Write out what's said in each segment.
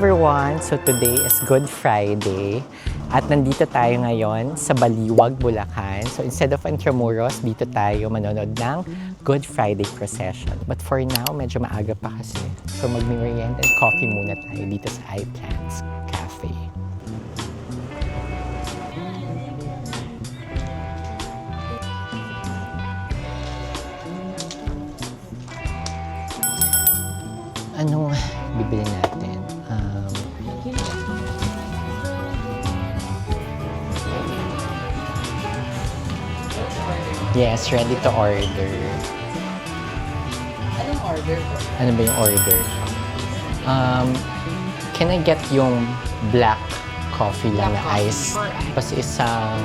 everyone! So today is Good Friday at nandito tayo ngayon sa Baliwag, Bulacan. So instead of Intramuros, dito tayo manonood ng Good Friday procession. But for now, medyo maaga pa kasi. So mag-merienda and coffee muna tayo dito sa iPlants Cafe. Anong bibili natin? Yes, ready to order. Anong order po? Ano ba yung order? Can I get yung black coffee lang na ice? Tapos isang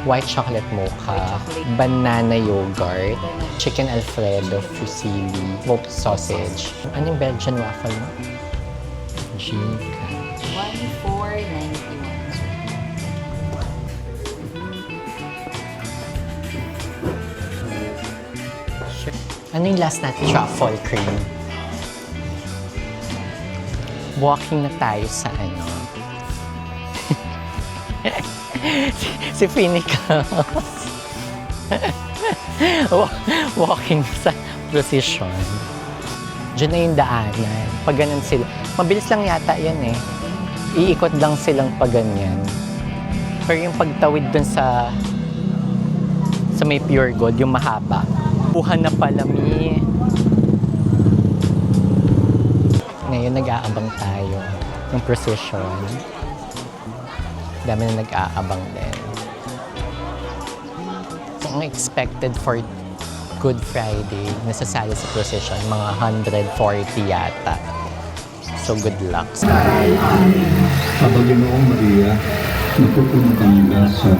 white chocolate mocha, banana yogurt, chicken alfredo, fusilli, smoked sausage. Ano yung Belgian waffle mo? Gcash. 1491. Ano yung last natin? Truffle cream. Walking na tayo sa ano. si Finicas. Walking sa procession. Diyan na yung daanan. Pag ganun sila. Mabilis lang yata yan eh. Iikot lang silang pag ganyan. Pero yung pagtawid dun sa may pure gold, yung mahaba. Buhan na pala mi. Ngayon nag-aabang tayo ng procession. Dami na nag-aabang din. So, ang expected for Good Friday, nasasali sa procession, mga 140 yata. So, good luck. Sa Panginoong Maria, napupuno kang grasya.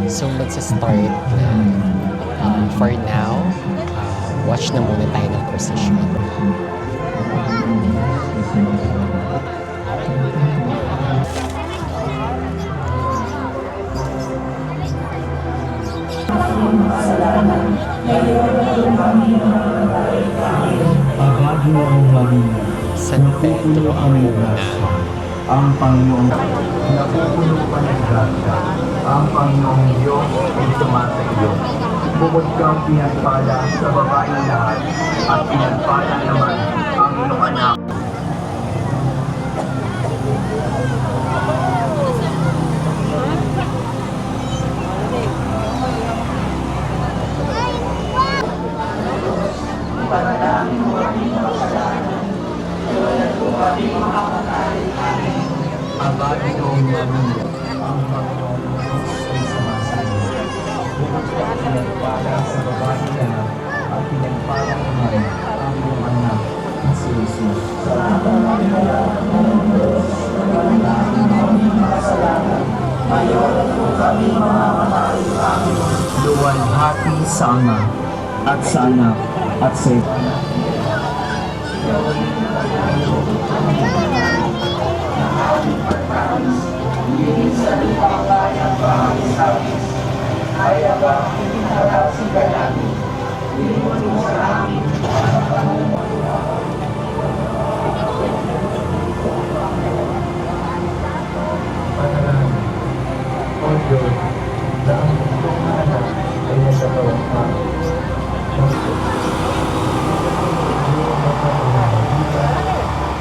So, magsa-start na. For now, watch na muna tayo ng procession. Panginoong Maria, San Pedro ang una. ang Panginoong napupuno ka ng grasya. Ang Panginoong Diyos ay sumasa iyo. Bukod kang pinagpala sa babae lahat, at pinagpala naman ang iyong anak. Panginoong Maria, ang Panginoong Diyos ay sumasa iyo. Bukod kang pinagpala sa babae lahat, at pinagpala naman ang iyong anak, na si Jesus. Luwalhati sa Ama, at sa Anak, at sa O Diyos, na ang mundong anak ay nasa bawang ka.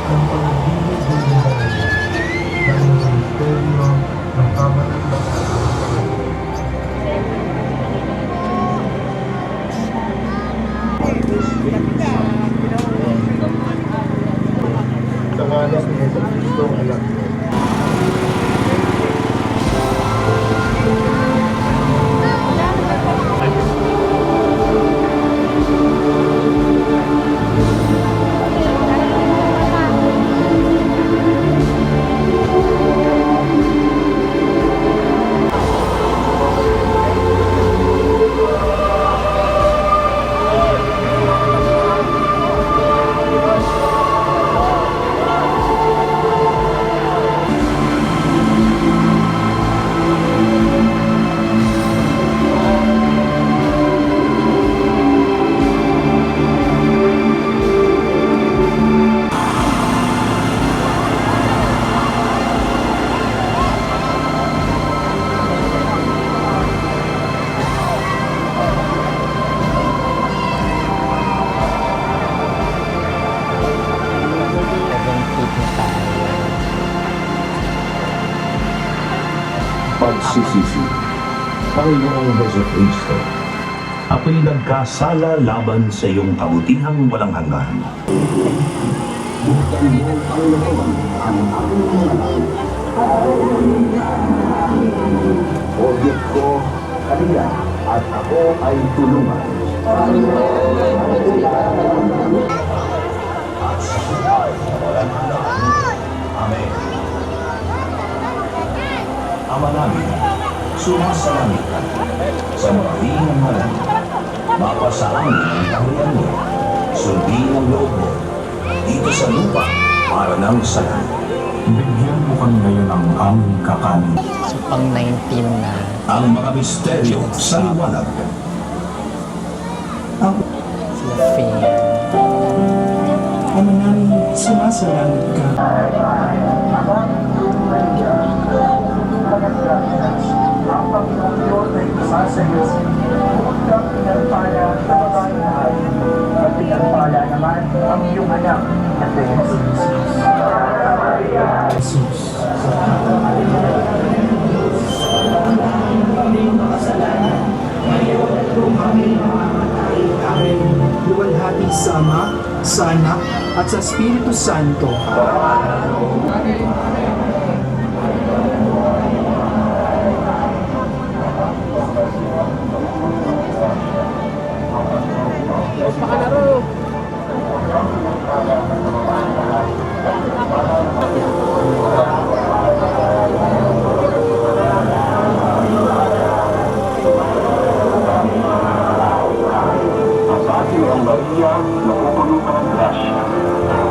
Ang pag-ibig ng buhay, ng ministeryo ng pamalatang pagsisisi. Panginoong Heso Kristo, ako'y nagkasala laban sa iyong kabutihang walang hanggan. O Diyos ko, kanila, at ako ay tulungan. Amen. Ama namin, sumasalangit ka sa mga ng malam. Mapasaan ang tangian mo, sundin ang loob mo, dito sa lupa para ng sa langit. Bigyan mo kami ngayon ng aming kakanin. So, pang 19 na. Ang mga misteryo sa liwanag. Sila fair. Ama namin, sumasalangit ka. Ang Panginoon Diyos ay isa sa iyo. Bukod kang pinagpala sa babae lahat. At pinagpala naman ang iyong anak na si Jesus. Jesus. Luwalhati sa Ama, sa Anak, at sa Espiritu Santo. Ang Maria, napupuno ka ng grasya.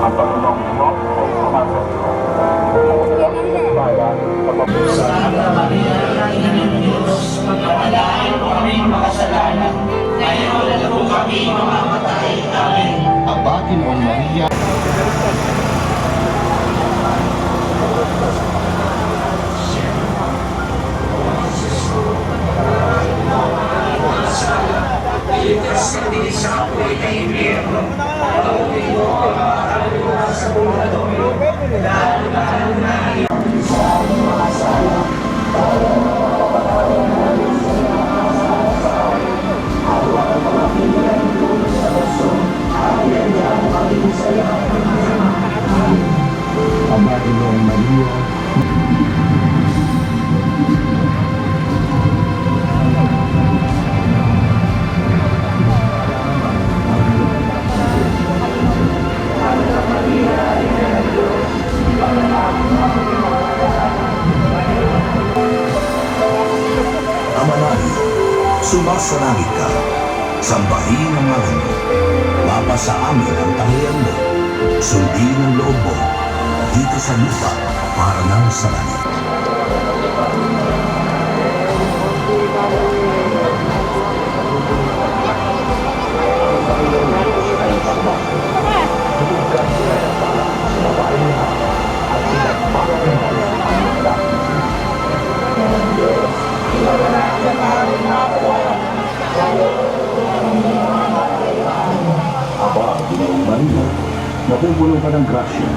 Ang Panginoong Diyos ay sumasagot. Santa Maria, Ina ng Diyos, pagkawalaan mo kaming makasalanan, ngayon at kung kami mamamatay. Amen. Aba, Ginoong Maria, Iligtas kami sa apoy na impyerno. Pagawin mo ang mga kaluluwa sa purgatorio, lalo na iyong sa aming mga sala. Aba, Ginoong Maria, Ama namin, sumasalangit ka, sambahin ang ngalan mo, mapasa amin ang tangian mo, sundin ang loob mo, dito sa lupa para ng sa langit. Aba, Ginoong Maria, napupuno ka ng grasya.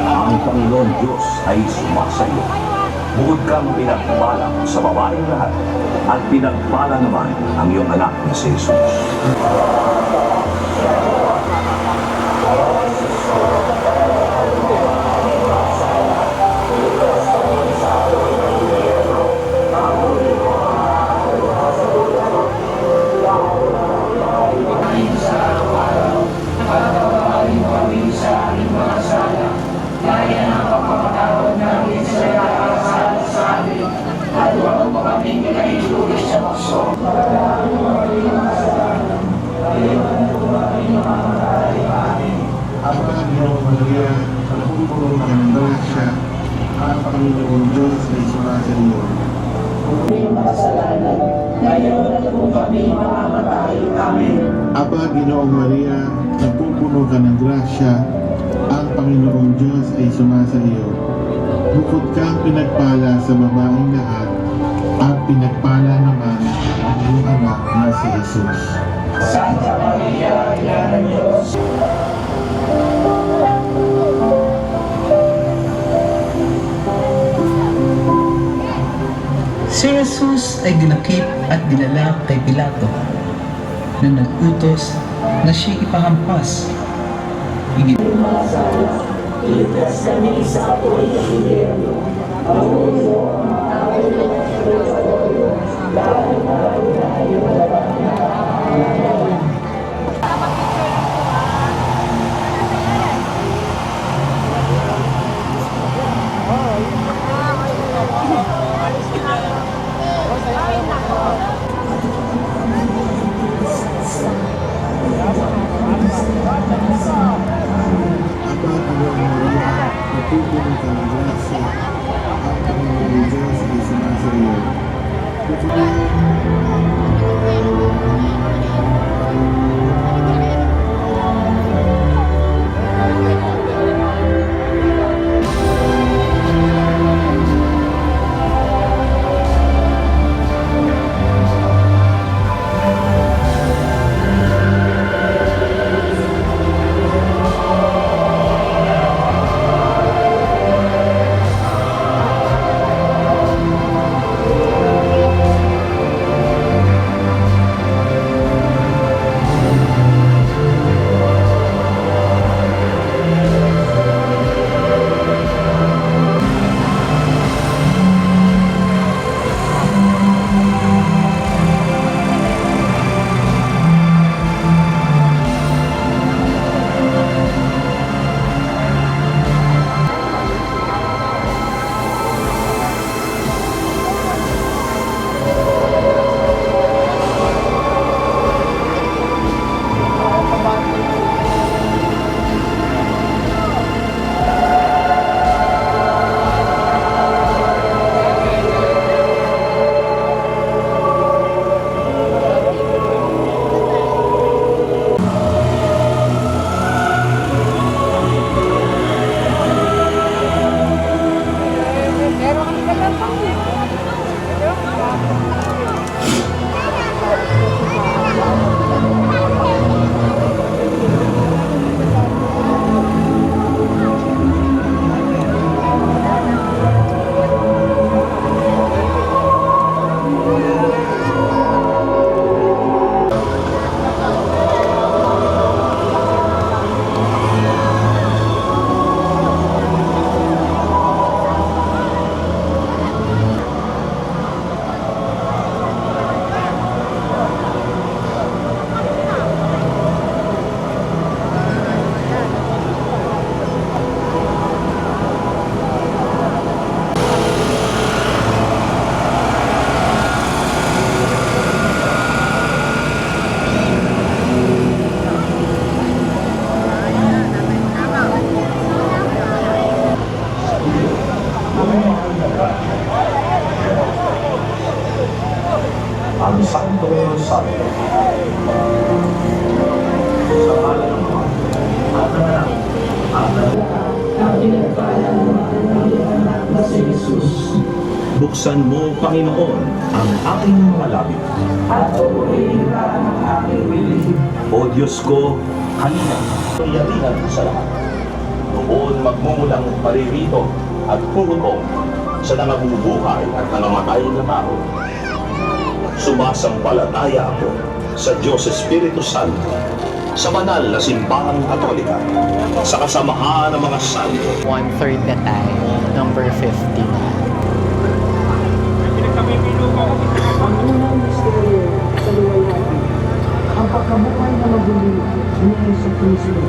Ang Panginoon Diyos ay sumasayo. Bukod kang pinagpala sa babaeng lahat, at pinagpala naman ang iyong anak na si Jesus. Aba, Ginoong Maria, napupuno ka ng grasya. Ang Panginoong Diyos ay sumasayo. Aba, Ginoong Maria, napupuno ka ng grasya. Ang Panginoong Diyos ay sumasayo. Bukod kang pinagpala sa babaeng lahat, at pinagpala naman ang iyong anak na si Jesus. Santa Maria, Ina ng Diyos, Si Jesus ay dinakip at dinala kay Pilato na nag-utos na siya ipahampas. Aba, Ginoong Maria, napupuno ka ng grasya, ang Panginoong Diyos ay sumasa iyo. Ang Santo Rosario. Sa ngalan ng Ama, at ng Anak, at ng Buksan mo, Panginoon, ang aking mga labi. At purihin ka ng aking bibig. O Diyos ko, kanina, iyatingan ko sa lahat. Noon magmumulang paririto at puruko sa nangabubuhay at nangamatay na tao. Sumasampalataya ako sa Diyos Espiritu Santo, sa banal na simbahang Katolika, sa kasamahan ng mga santo. 1/3 na tayo, number 50 na. Ang unang misteryo sa luwalhati, ang pagkabuhay na maguli ni Yesu Cristo.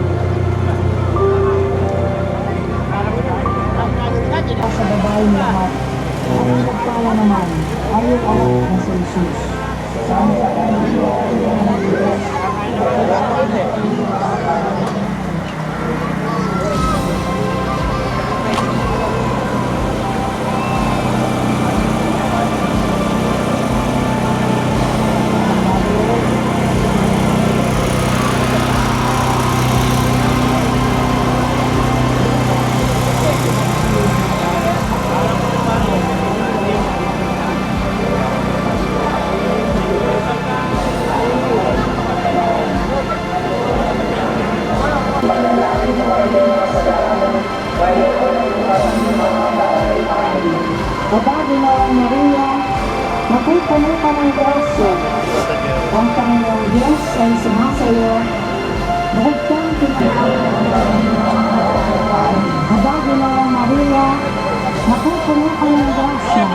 Sa babaeng lahat, at pagpala naman ay yung anak na si Jesus. Sama sa ay sumasayo. Bukod kang Aba, Ginawang Maria, napupuno ka ng grasya.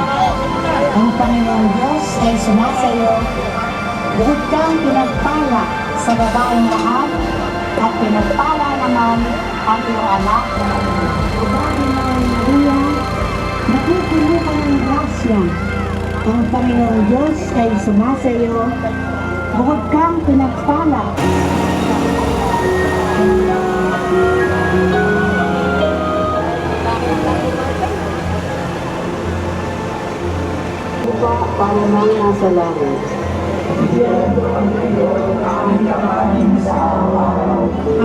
Ang Panginoong Diyos ay sumasayo. Bukod kang pinagpala sa babaeng lahat, at pinagpala naman ang iyong anak. Aba, Ginawang Maria, napupuno ka ng grasya. Ang Panginoong Diyos ay sumasayo. Bukod kang pinagpala. Lupa para nang nasa langit.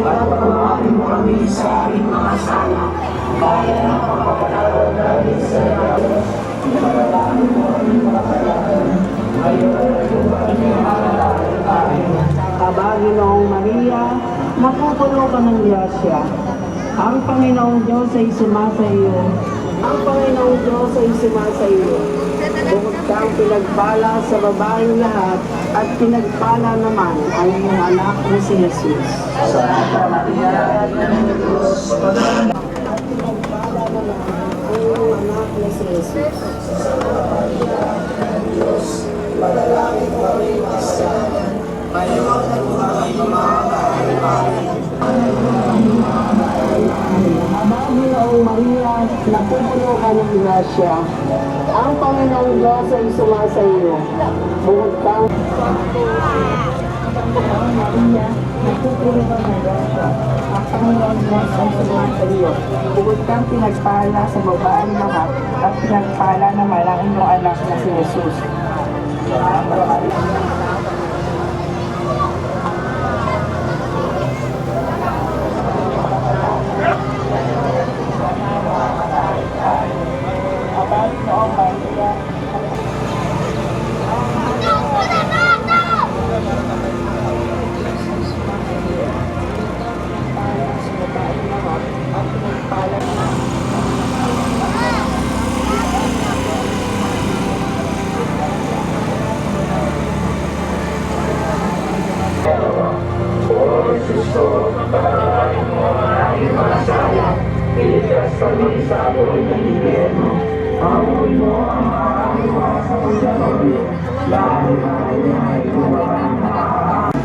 At pagkawain mo kami sa aming mga sala. Kaya ng pagpapatawad namin sa lahat. Aba, Ginoong Maria, napupuno ka ng grasya. Ang Panginoong Diyos ay sumasayo. Ang Panginoong Diyos ay sumasayo. Bukod kang pinagpala sa babaeng lahat, at pinagpala naman ang iyong anak na si Jesus. Santa Maria, Ina ng Diyos, ang iyong anak na si Jesus. Aba, Ginoong Maria, napupuno ka ng grasya. Ang Panginoong Diyos ay sumasayo. Bukod kang Maria, napupuno ka ng grasya. Ang Panginoong Diyos ay sumasayo. Bukod kang pinagpala sa babaeng lahat, at pinagpala naman ang iyong anak na si Jesus.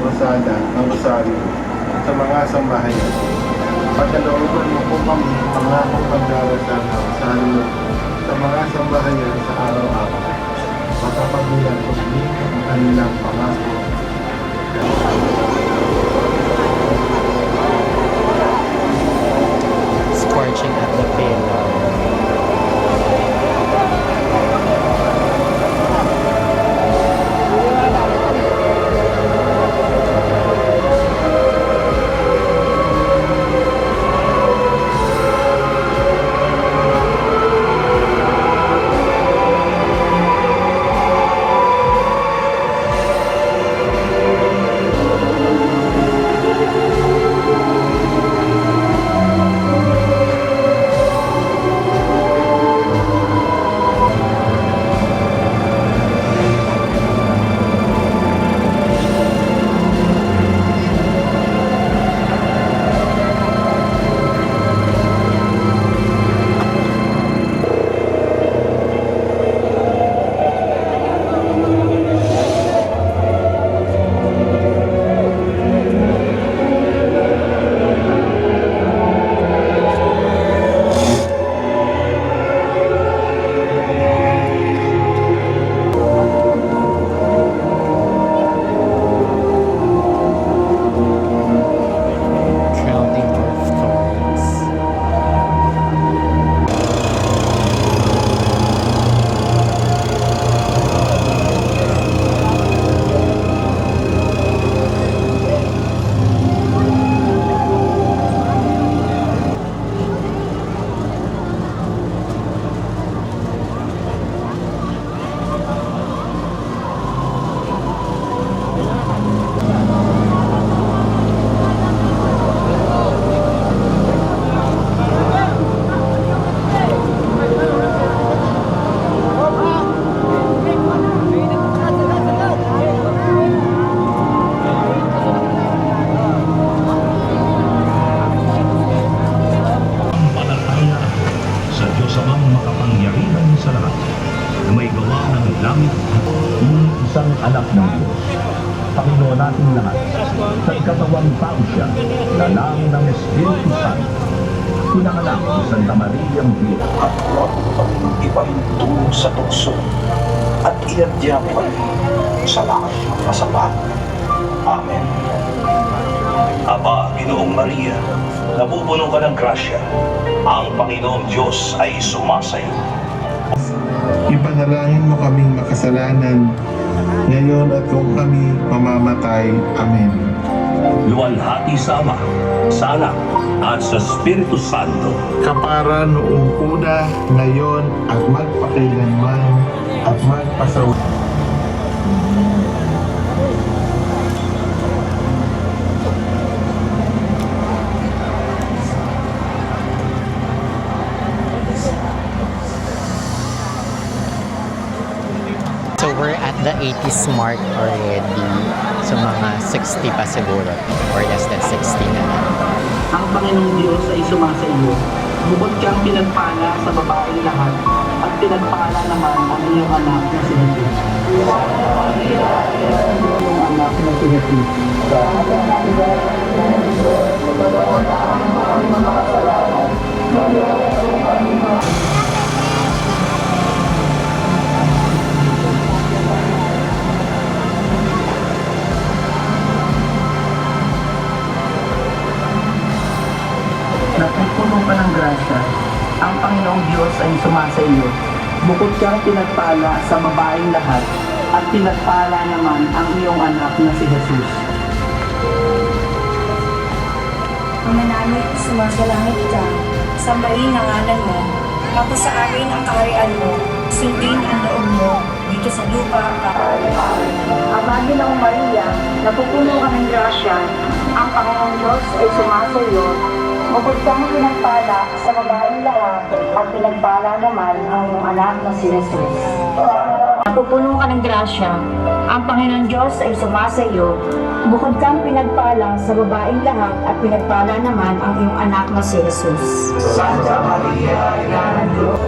Pasada ng Rosario sa mga sambahayan. Pagkalooban mo po kami pangakong pagdarasal ng Rosario sa mga sambahayan sa araw-araw. Makapagulan ko ang kanilang pangako. Scorching at the pillow. Sa ikatawang taon siya, nalang ng Espiritu Santo. Pinanganak ni Santa Maria Virgen. At huwag kaming ipahinto sa tukso at iadya pa sa lahat ng masama. Amen. Aba, Ginoong Maria, napupuno ka ng grasya. Ang Panginoong Diyos ay sumasayo. Ipanalangin mo kaming makasalanan, ngayon at kung kami mamamatay. Amen. Luwalhati sa Ama, sa Anak, at sa Espiritu Santo. Kapara noong una, ngayon, at magpakailanman, at magpasaw. So we're at the 80s mark already. So mga 60 pa siguro. Or less than 60 na lang. Ang Panginoong Diyos ay sumasa iyo. Bukod kang pinagpala sa babaeng lahat, at pinagpala naman ang iyong anak na si Jesus. Iyong anak na si Jesus. Napupuno ka ng grasya. Ang Panginoong Diyos ay sumasa iyo. Bukod kang pinagpala sa babaeng lahat, at pinagpala naman ang iyong anak na si Jesus. Mananalig sumasalangit ka, sambahin ang ngalan mo, tapos sa akin ang kaharian mo, sundin ang loob mo, dito sa lupa. Aba, Ginoong Maria, napupuno ka ng grasya, ang Panginoong Diyos ay sumasa iyo. Bukod kang pinagpala sa babaeng lahat, at pinagpala naman ang iyong anak na si Jesus. Napupuno ka ng grasya, ang Panginoong Diyos ay sumasa iyo. Bukod kang pinagpala sa babaeng lahat, at pinagpala naman ang iyong anak na si Jesus. Santa Maria, Ina ng Diyos.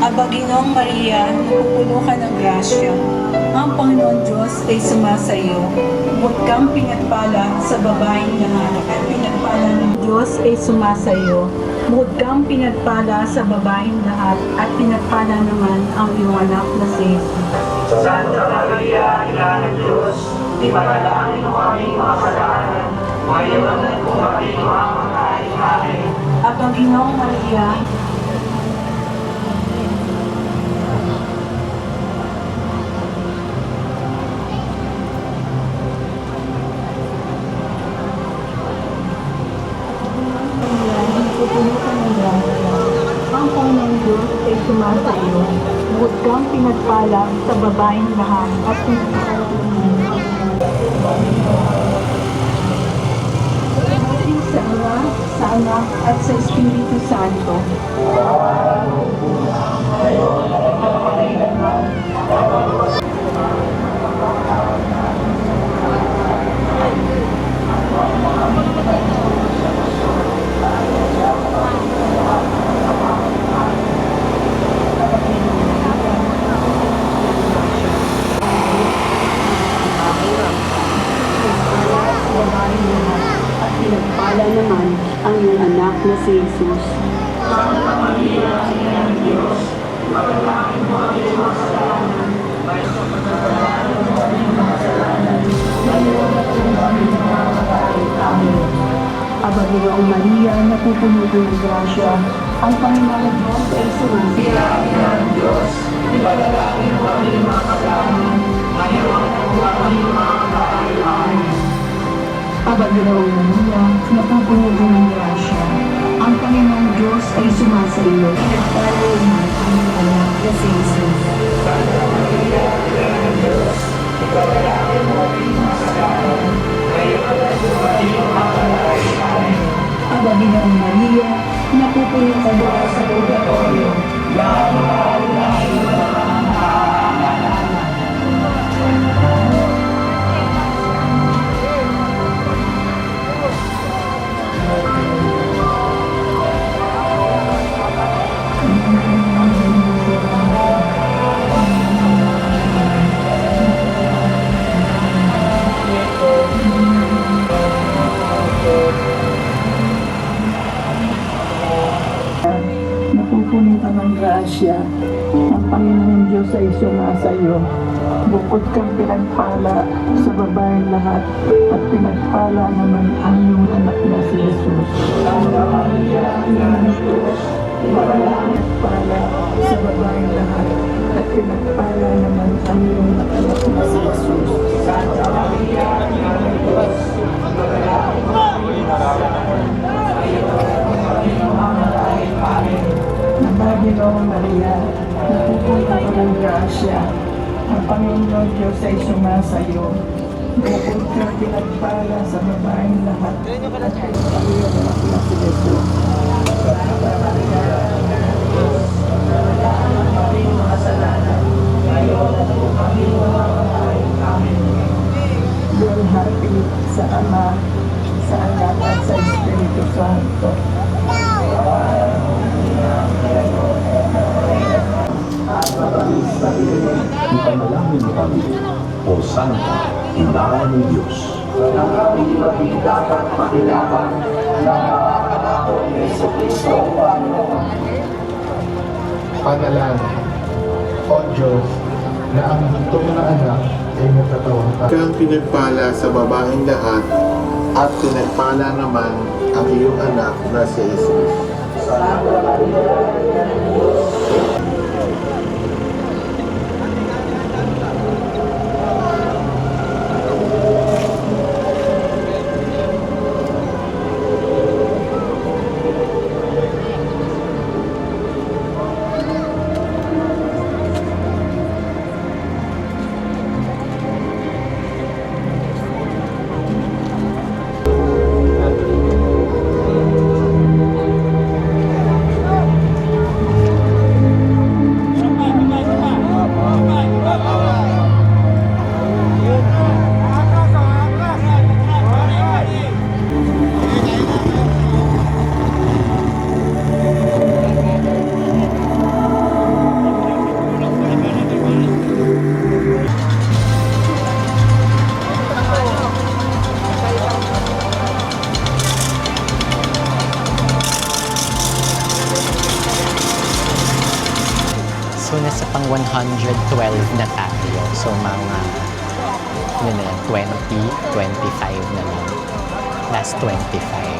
Aba, Ginoong Maria, napupuno ka ng grasya. Ang Panginoon Diyos ay sumasa iyo. Bukod kang pinagpala sa babaeng lahat, at pinagpala ng Diyos ay sumasa iyo. Bukod kang pinagpala sa babaeng lahat, at pinagpala naman ang iyong anak na si Jesus. Santa Maria, Ina ng Diyos, ipanalangin mo kami mga kasalanan, ngayon at kung kami mamamatay. Amen. Aba, Ginoong Maria, napupuno ka ng grasya. Ang Panginoong Diyos ay sumasa iyo. Bukod kang pinagpala sa babaeng lahat, at pinagpala naman sa Ama, sa Anak, at sa Espiritu Santo. At pinagpala naman ang iyong anak na si Jesus. Aba, Ginoong Maria, napupuno ka ng grasya. Ang Panginoong Diyos ay sumasa iyo. Aba, Ginoong Maria, napupuno ka ng grasya. Ang Panginoong Diyos ay sumasa iyo. Pinagpala naman ang iyong anak na si Jesus. Santa Maria, Ina ng Diyos, ipanalangin mo kami mga kasalanan, Aba Ginoong Maria, napupuno ka ba sa purgatorio? Napupuno ka ng grasya. Ang Panginoong Diyos ay sumasa iyo. Bukod kang pinagpala sa babaeng lahat at pinagpala naman ang iyong anak na si Jesus. Pinagpala sa babaeng lahat at pinagpala naman ang iyong anak na si Jesus. Ginoong Maria, napupuno ka ng grasya. Ang Panginoon Diyos ay sumasa iyo. Bukod kang pinagpala sa babaeng lahat at ang iyong anak na si Jesus. Luwalhati sa Ama, sa Anak at sa Espiritu Santo. Ipanalangin mo kami, O Santa, Ina ng Diyos. Ang aming dapat pakilaban na nakakako ni Jesucristo, Panginoon. Panalangin, O Diyos, na ang butong na anak ay natatawang ka. Kang pinagpala sa babaeng lahat at pinagpala naman ang iyong anak na si Jesus. So, nasa pang 112 na tayo. So, mga, yun na yan, 20, 25 na lang. Last 25.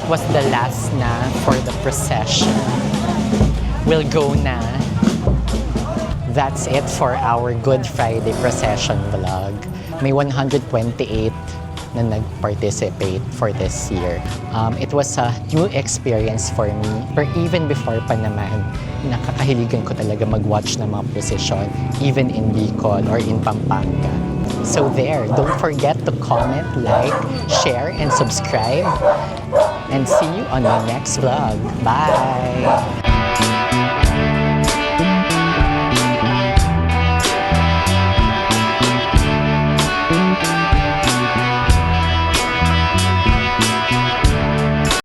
was the last na for the procession. We'll go na. That's it for our Good Friday procession vlog. May 128 na nag-participate for this year. It was a new experience for me. But even before pa naman, nakakahiligan ko talaga mag-watch ng mga procession, even in Bicol or in Pampanga. So there, don't forget to comment, like, share, and subscribe. And see you on my next vlog. Bye!